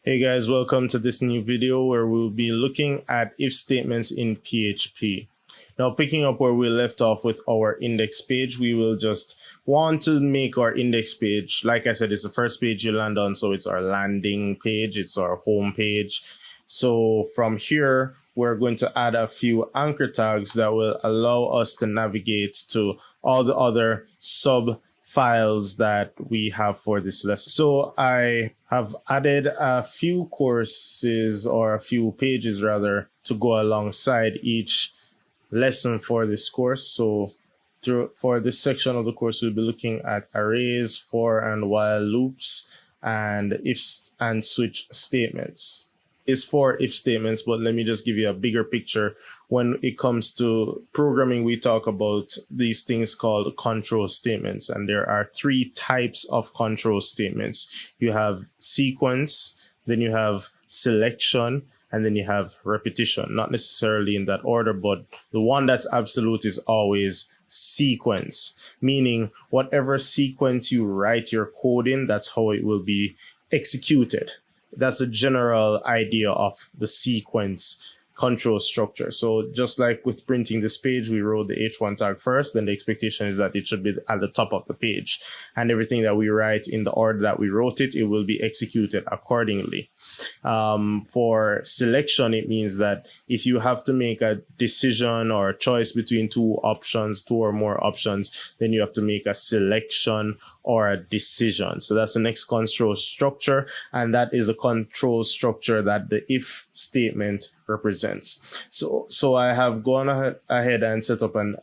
Hey guys, welcome to this new video where we'll be looking at if statements in PHP. Now, picking up where we left off with our index page, we will just want to make our index page. Like I said, it's the first page you land on, so it's our landing page, it's our home page. So from here, we're going to add a few anchor tags that will allow us to navigate to all the other sub files that we have for this lesson. So I have added a few courses, or a few pages rather, to go alongside each lesson for this course. So for this section of the course, we'll be looking at arrays, for and while loops, and if and switch statements. Is for if statements, but let me just give you a bigger picture. When it comes to programming, we talk about these things called control statements, and there are three types of control statements. You have sequence, then you have selection, and then you have repetition. Not necessarily in that order, but the one that's absolute is always sequence, meaning whatever sequence you write your code in, that's how it will be executed. That's a general idea of the sequence control structure. So just like with printing this page, we wrote the H1 tag first, then the expectation is that it should be at the top of the page. And everything that we write in the order that we wrote it, it will be executed accordingly. For selection, it means that if you have to make a decision or a choice between two options, two or more options, then you have to make a selection or a decision. So that's the next control structure, and that is a control structure that the if statement represents. So I have gone ahead and set up an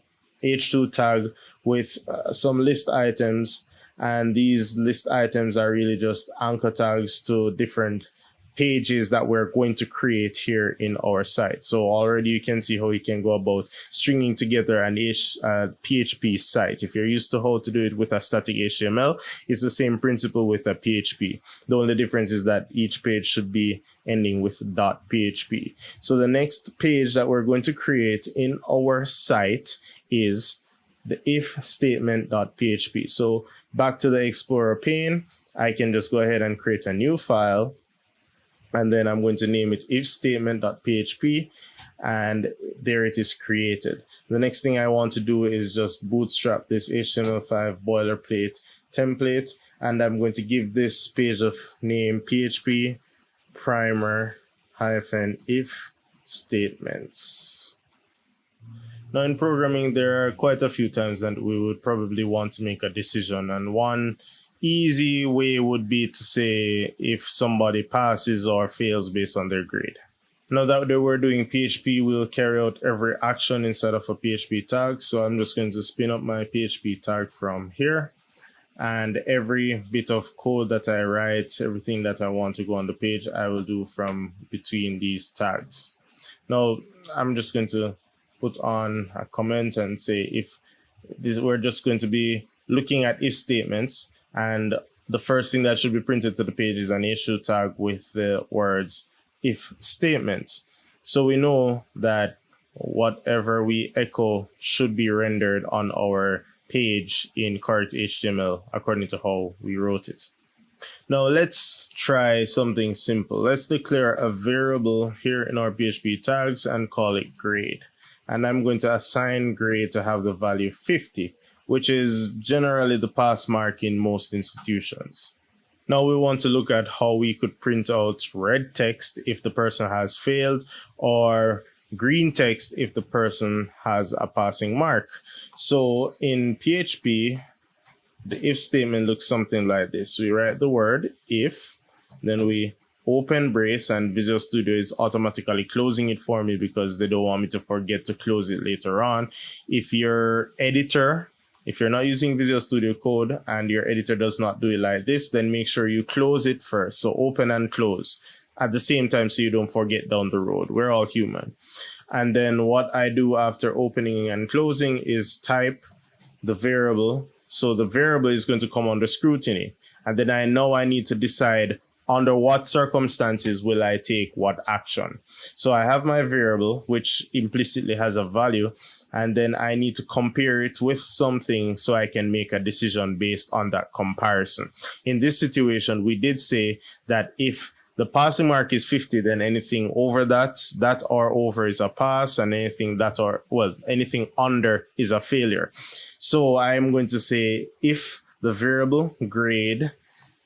H2 tag with some list items, and these list items are really just anchor tags to different pages that we're going to create here in our site. So already you can see how you can go about stringing together an PHP site. If you're used to how to do it with a static HTML, it's the same principle with a PHP. The only difference is that each page should be ending with .php. So the next page that we're going to create in our site is the if statement.php. So back to the Explorer pane, I can just go ahead and create a new file. And then I'm going to name it if statement.php, and there it is created. The next thing I want to do is just bootstrap this HTML5 boilerplate template, and I'm going to give this page of name PHP primer -if statements. Now in programming, there are quite a few times that we would probably want to make a decision, and one easy way would be to say if somebody passes or fails based on their grade. Now that we're doing PHP, we'll carry out every action inside of a PHP tag. So I'm just going to spin up my PHP tag from here, and every bit of code that I write, everything that I want to go on the page, I will do from between these tags. Now I'm just going to put on a comment and say if this, we're just going to be looking at if statements, and the first thing that should be printed to the page is an H2 tag with the words if statement. So we know that whatever we echo should be rendered on our page in correct HTML according to how we wrote it. Now let's try something simple. Let's declare a variable here in our PHP tags and call it grade. And I'm going to assign grade to have the value 50. Which is generally the pass mark in most institutions. Now we want to look at how we could print out red text if the person has failed, or green text if the person has a passing mark. So in PHP, the if statement looks something like this. We write the word if, then we open brace, and Visual Studio is automatically closing it for me because they don't want me to forget to close it later on. If you're not using Visual Studio Code and your editor does not do it like this, then make sure you close it first. So open and close at the same time so you don't forget down the road. We're all human. And then what I do after opening and closing is type the variable. So the variable is going to come under scrutiny. And then I know I need to decide under what circumstances will I take what action. So I have my variable, which implicitly has a value, and then I need to compare it with something so I can make a decision based on that comparison. In this situation, we did say that if the passing mark is 50, then anything over that or over is a pass, and anything anything under is a failure. So I'm going to say if the variable grade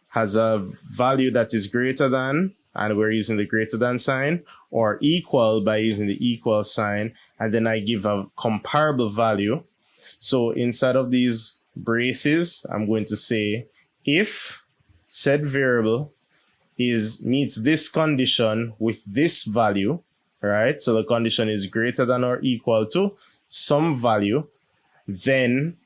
has a value that is greater than, and we're using the greater than sign, or equal by using the equal sign, and then I give a comparable value. So inside of these braces, I'm going to say if said variable meets this condition with this value, right? So the condition is greater than or equal to some value, then,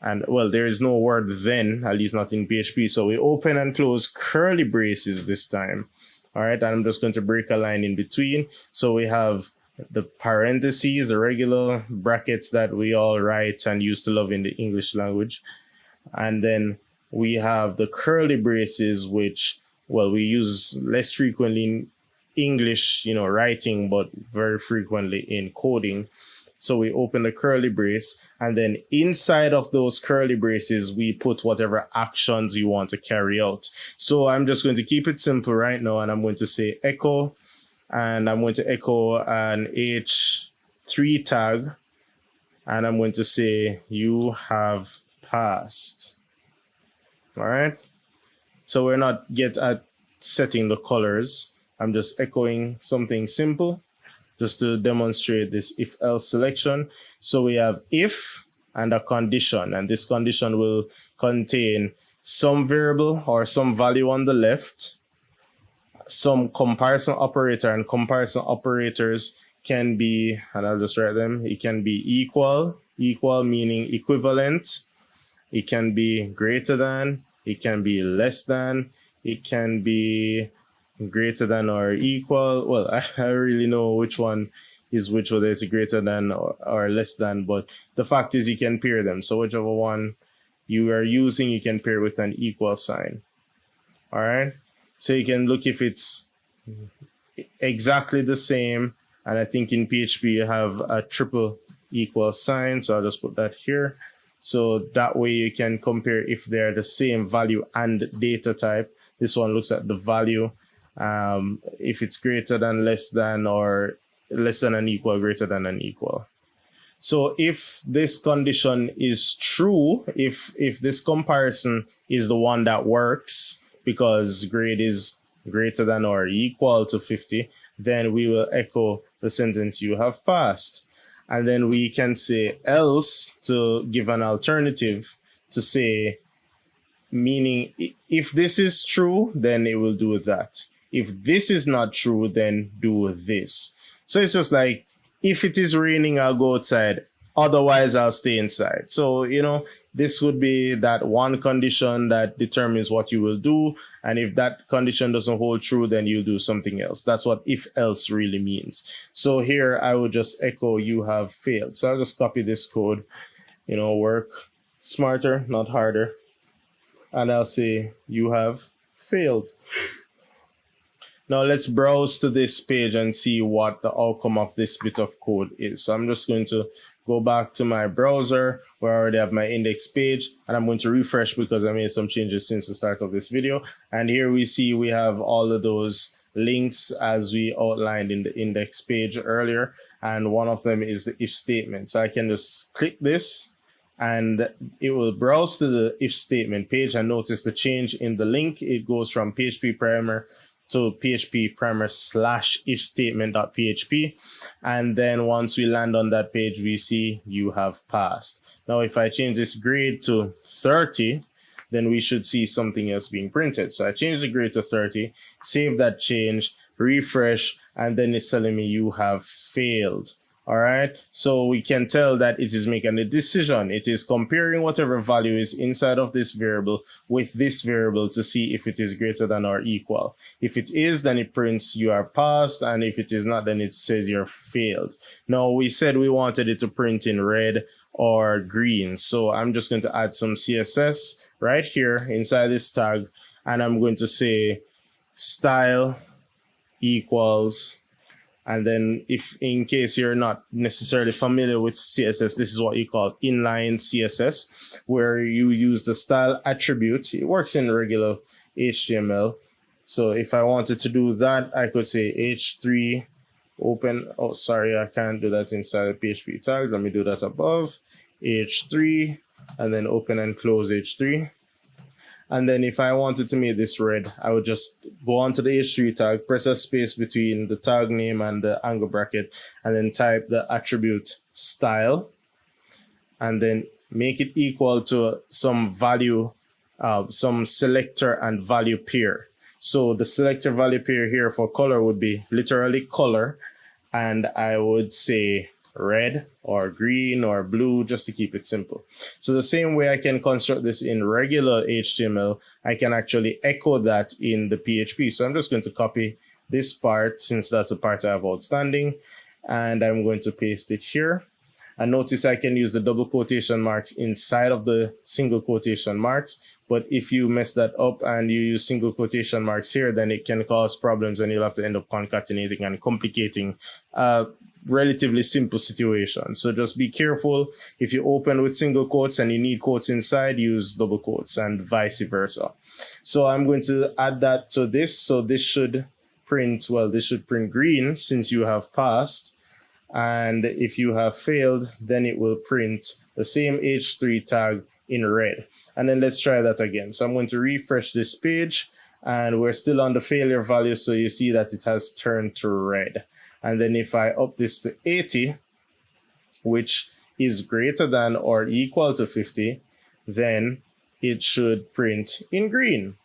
and well, there is no word then, at least not in PHP. So we open and close curly braces this time. All right, and I'm just going to break a line in between. So we have the parentheses, the regular brackets that we all write and used to love in the English language. And then we have the curly braces, which, well, we use less frequently in English, writing, but very frequently in coding. So we open the curly brace, and then inside of those curly braces, we put whatever actions you want to carry out. So I'm just going to keep it simple right now, and I'm going to say echo, and I'm going to echo an H3 tag, and I'm going to say you have passed. All right. So we're not yet at setting the colors. I'm just echoing something simple just to demonstrate this if-else selection. So we have if and a condition, and this condition will contain some variable or some value on the left, some comparison operator, and comparison operators can be, and I'll just write them, it can be equal meaning equivalent, it can be greater than, it can be less than, it can be greater than or equal. Well, I really know which one is which, whether it's greater than or less than, but the fact is you can pair them. So whichever one you are using, you can pair with an equal sign. All right. So you can look if it's exactly the same. And I think in PHP you have a triple equal sign. So I'll just put that here. So that way you can compare if they're the same value and data type. This one looks at the value. If it's greater than, less than, or less than and equal, greater than and equal. So if this condition is true, if this comparison is the one that works because grade is greater than or equal to 50, then we will echo the sentence you have passed. And then we can say else to give an alternative to say, meaning if this is true, then it will do that. If this is not true, then do this. So it's just like, if it is raining, I'll go outside. Otherwise, I'll stay inside. So, this would be that one condition that determines what you will do. And if that condition doesn't hold true, then you'll do something else. That's what if else really means. So here I would just echo you have failed. So I'll just copy this code, work smarter, not harder. And I'll say you have failed. Now let's browse to this page and see what the outcome of this bit of code is. So I'm just going to go back to my browser where I already have my index page, and I'm going to refresh because I made some changes since the start of this video. And here we see we have all of those links as we outlined in the index page earlier. And one of them is the if statement. So I can just click this and it will browse to the if statement page, and notice the change in the link. It goes from PHP primer to PHP primer / if statement.php. And then once we land on that page, we see you have passed. Now, if I change this grade to 30, then we should see something else being printed. So I change the grade to 30, save that change, refresh, and then it's telling me you have failed. All right, so we can tell that it is making a decision. It is comparing whatever value is inside of this variable with this variable to see if it is greater than or equal. If it is, then it prints you are passed, and if it is not, then it says you're failed. Now, we said we wanted it to print in red or green, so I'm just going to add some CSS right here inside this tag, and I'm going to say style equals. And then if in case you're not necessarily familiar with CSS, this is what you call inline CSS, where you use the style attribute. It works in regular HTML. So if I wanted to do that, I could say h3 open. Oh, sorry, I can't do that inside of PHP tag. Let me do that above h3 and then open and close h3. And then if I wanted to make this red, I would just go onto the h3 tag, press a space between the tag name and the angle bracket, and then type the attribute style, and then make it equal to some value, some selector and value pair. So the selector value pair here for color would be literally color, and I would say red or green or blue, just to keep it simple. So the same way I can construct this in regular HTML, I can actually echo that in the PHP. So I'm just going to copy this part, since that's the part I have outstanding, and I'm going to paste it here. And notice I can use the double quotation marks inside of the single quotation marks. But if you mess that up and you use single quotation marks here, then it can cause problems and you'll have to end up concatenating and complicating relatively simple situation. So just be careful. If you open with single quotes and you need quotes inside, use double quotes, and vice versa. So I'm going to add that to this. So this should print, well, this should print green since you have passed. And if you have failed, then it will print the same h3 tag in red. And then let's try that again. So I'm going to refresh this page, and we're still on the failure value. So you see that it has turned to red. And then if I up this to 80, which is greater than or equal to 50, then it should print in green.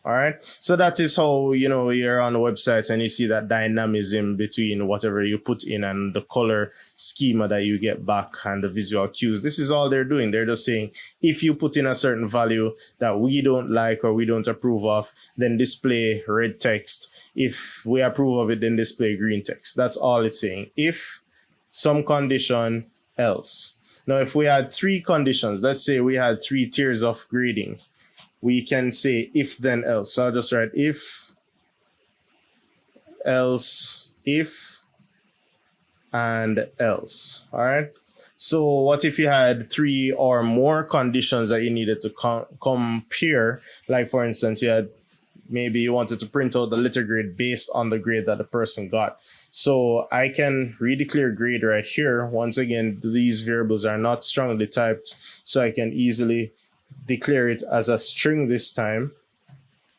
All right. So that is how, you know, you're on the websites and you see that dynamism between whatever you put in and the color schema that you get back and the visual cues. This is all they're doing. They're just saying, if you put in a certain value that we don't like or we don't approve of, then display red text. If we approve of it, then display green text. That's all it's saying. If some condition, else. Now, if we had three conditions, let's say we had 3 tiers of grading, we can say if then else. So I'll just write if, else, if, and else. All right. So what if you had 3 or more conditions that you needed to compare? Like, for instance, you had, maybe you wanted to print out the letter grade based on the grade that the person got. So I can redeclare grade right here. Once again, these variables are not strongly typed, so I can easily declare it as a string this time.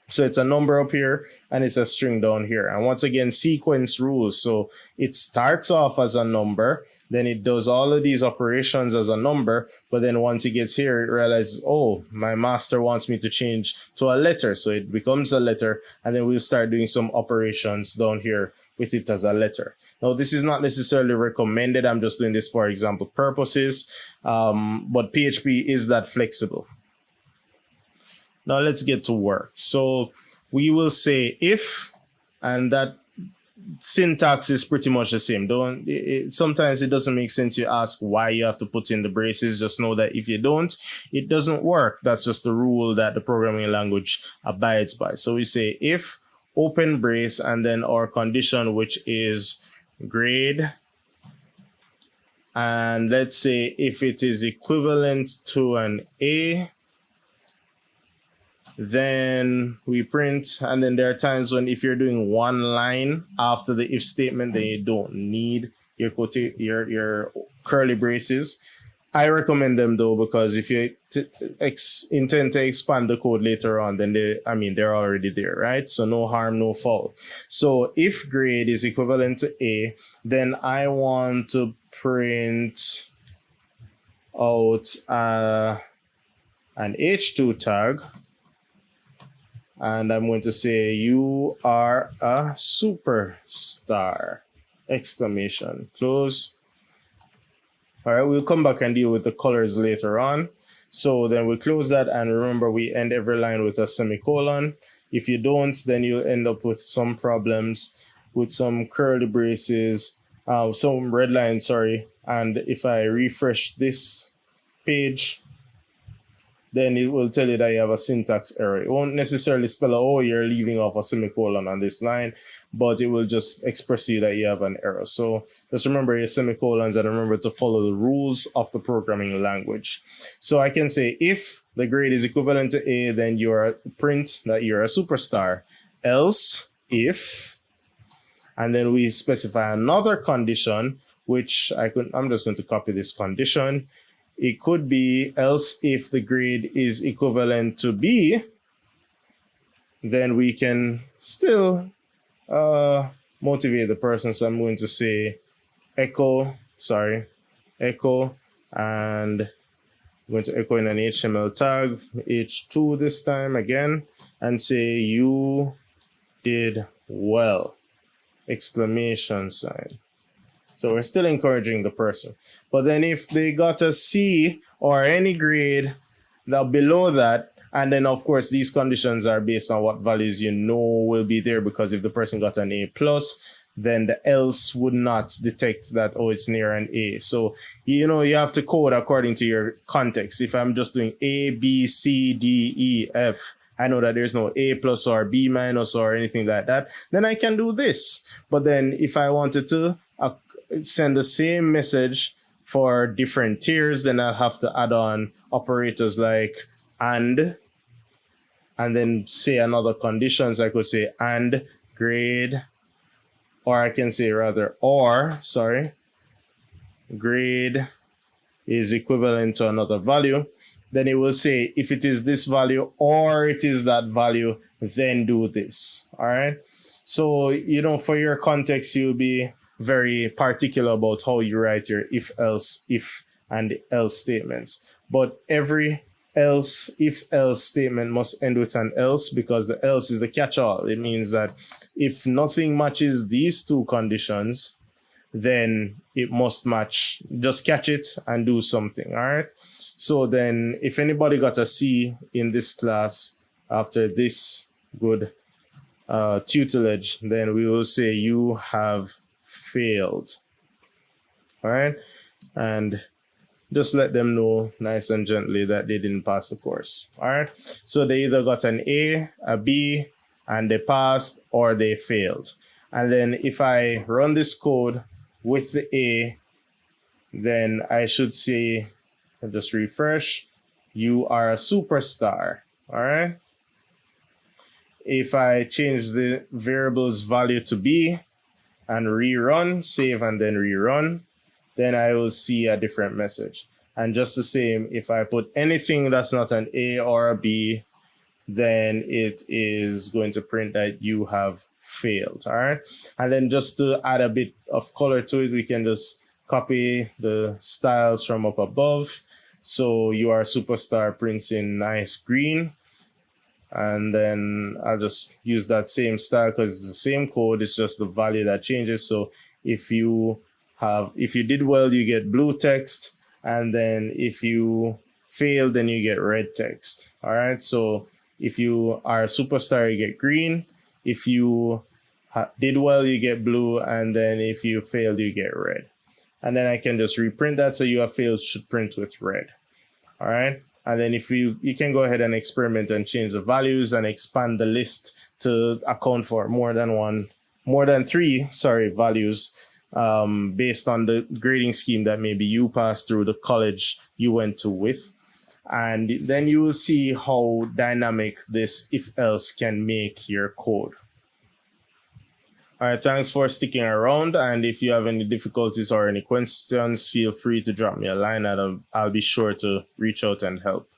So it's a number up here and it's a string down here. And once again, sequence rules. So it starts off as a number, then it does all of these operations as a number, but then once it gets here, it realizes, oh, my master wants me to change to a letter. So it becomes a letter, and then we'll start doing some operations down here with it as a letter. Now, this is not necessarily recommended. I'm just doing this for example purposes, but PHP is that flexible. Now let's get to work. So we will say if, and that syntax is pretty much the same. Sometimes it doesn't make sense. You ask why you have to put in the braces. Just know that if you don't, it doesn't work. That's just the rule that the programming language abides by. So we say if open brace and then our condition, which is grade. And let's say if it is equivalent to an A, then we print. And then there are times when if you're doing one line after the if statement, then you don't need your curly braces. I recommend them though, because if you intend to expand the code later on, then they're already there, right? So no harm, no foul. So if grade is equivalent to A, then I want to print out an H2 tag. And I'm going to say, you are a superstar, exclamation, close. All right, we'll come back and deal with the colors later on. So then we close that, and remember we end every line with a semicolon. If you don't, then you'll end up with some problems with some curly braces, some red lines, sorry. And if I refresh this page, then it will tell you that you have a syntax error. It won't necessarily spell out, oh, you're leaving off a semicolon on this line, but it will just express you that you have an error. So just remember your semicolons and remember to follow the rules of the programming language. So I can say if the grade is equivalent to A, then you are print that you're a superstar, else if, and then we specify another condition, which I'm just going to copy this condition. It could be else if the grade is equivalent to B, then we can still motivate the person. So I'm going to say echo, and I'm going to echo in an HTML tag, h2 this time again, and say you did well, exclamation sign. So we're still encouraging the person. But then if they got a C or any grade that below that, and then of course these conditions are based on what values you know will be there, because if the person got an A plus, then the else would not detect that, oh, it's near an A. So, you know, you have to code according to your context. If I'm just doing A, B, C, D, E, F, I know that there's no A plus or B minus or anything like that, then I can do this. But then if I wanted to send the same message for different tiers, then I'll have to add on operators like and then say another conditions. I could say and grade, or I can say rather, grade is equivalent to another value. Then it will say if it is this value or it is that value, then do this. All right. So, you know, for your context, you'll be very particular about how you write your if, else, if, and else statements. But every else, if, else statement must end with an else, because the else is the catch-all. It means that if nothing matches these two conditions, then it must match. Just catch it and do something. All right. So then if anybody got a C in this class after this good tutelage, then we will say you have failed. All right. And just let them know nice and gently that they didn't pass the course. All right. So they either got an A, a B, and they passed, or they failed. And then if I run this code with the A, then I should say, I'll just refresh, you are a superstar. All right. If I change the variable's value to B and rerun, save and then rerun, then I will see a different message. And just the same, if I put anything that's not an A or a B, then it is going to print that you have failed. All right. And then just to add a bit of color to it, we can just copy the styles from up above. So you are a superstar prints in nice green. And then I'll just use that same style because it's the same code. It's just the value that changes. So if you did well, you get blue text. And then if you fail, then you get red text. All right. So if you are a superstar, you get green. If you did well, you get blue. And then if you failed, you get red. And then I can just reprint that. So you have failed should print with red. All right. And then if you can go ahead and experiment and change the values and expand the list to account for more than three values based on the grading scheme that maybe you passed through the college you went to with. And then you will see how dynamic this if else can make your code. All right, thanks for sticking around. And if you have any difficulties or any questions, feel free to drop me a line and I'll be sure to reach out and help.